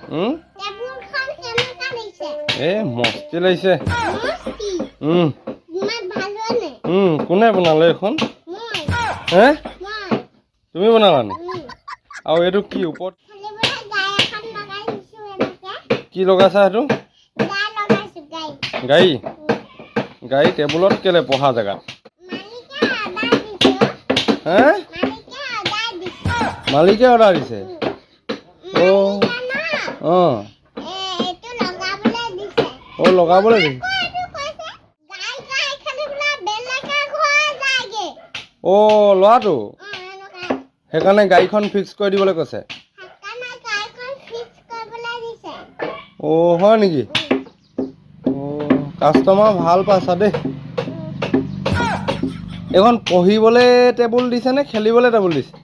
টেবুলখন কেনেকা দিছে মস্তি লাগিছে মস্তি ইমান ভাল হয়নে কোনে বনালে এখন মই হে মই তুমি বনালা নি আৰু এইটো কি ওপৰত খেলিবলৈ গাই এখন লগাই দিছো এনেকে কি লগাইছা সেইটো গাই লগাইছো গাড়ী গাড়ী টেবুলত কেলে পঢ়া জেগাত মালিকে অৰ্ডাৰ দিছে হে মালিকে অৰ্ডাৰ দিছে লগাবলৈ দিছে ল'ৰাটো সেইকাৰণে গাড়ীখন ফিক্স কৰি দিবলৈ কৈছে হয় নেকি কাষ্টমাৰ ভাল পাইছা দেই এইখন পঢ়িবলৈ টেবুল দিছে নে খেলিবলৈ টেবুল দিছে